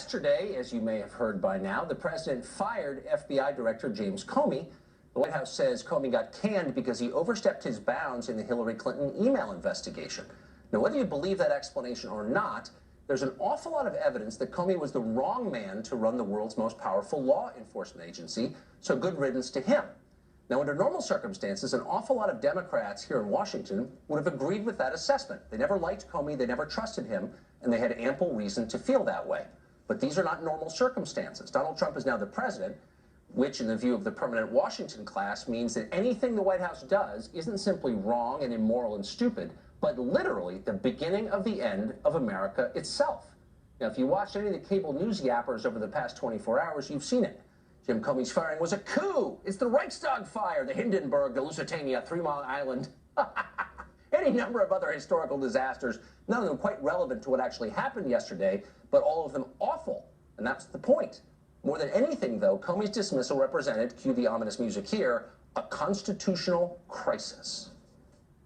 Yesterday, as you may have heard by now, the president fired FBI Director James Comey. The White House says Comey got canned because he overstepped his bounds in the Hillary Clinton email investigation. Now, whether you believe that explanation or not, there's an awful lot of evidence that Comey was the wrong man to run the world's most powerful law enforcement agency, so good riddance to him. Now, under normal circumstances, an awful lot of Democrats here in Washington would have agreed with that assessment. They never liked Comey, they never trusted him, and they had ample reason to feel that way. But these are not normal circumstances. Donald Trump is now the president, which in the view of the permanent Washington class means that anything the White House does isn't simply wrong and immoral and stupid, but literally the beginning of the end of America itself. Now, if you watched any of the cable news yappers over the past 24 hours, you've seen it. Jim Comey's firing was a coup. It's the Reichstag fire, the Hindenburg, the Lusitania, 3 Mile Island. Any number of other historical disasters, none of them quite relevant to what actually happened yesterday, but all of them awful. And that's the point. More than anything, though, Comey's dismissal represented, cue the ominous music here, a constitutional crisis.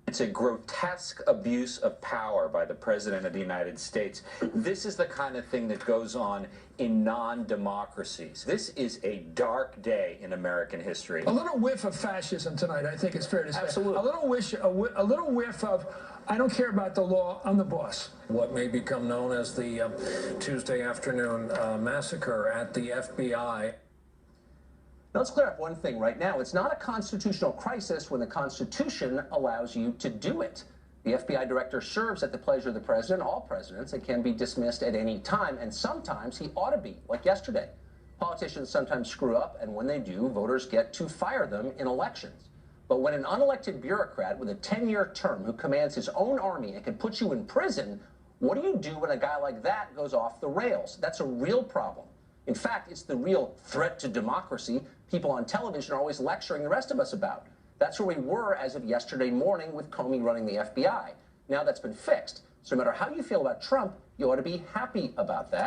It's a grotesque abuse of power by the President of the United States. This is the kind of thing that goes on in non-democracies. This is a dark day in American history. A little whiff of fascism tonight, I think it's fair to say. Absolutely. A little whiff of, I don't care about the law, I'm the boss. What may become known as the Tuesday afternoon massacre at the FBI. Now, let's clear up one thing right now. It's not a constitutional crisis when the Constitution allows you to do it. The FBI director serves at the pleasure of the president, all presidents, and can be dismissed at any time, and sometimes he ought to be, like yesterday. Politicians sometimes screw up, and when they do, voters get to fire them in elections. But when an unelected bureaucrat with a 10-year term who commands his own army and can put you in prison, what do you do when a guy like that goes off the rails? That's a real problem. In fact, it's the real threat to democracy people on television are always lecturing the rest of us about. That's where we were as of yesterday morning with Comey running the FBI. Now that's been fixed. So no matter how you feel about Trump, you ought to be happy about that.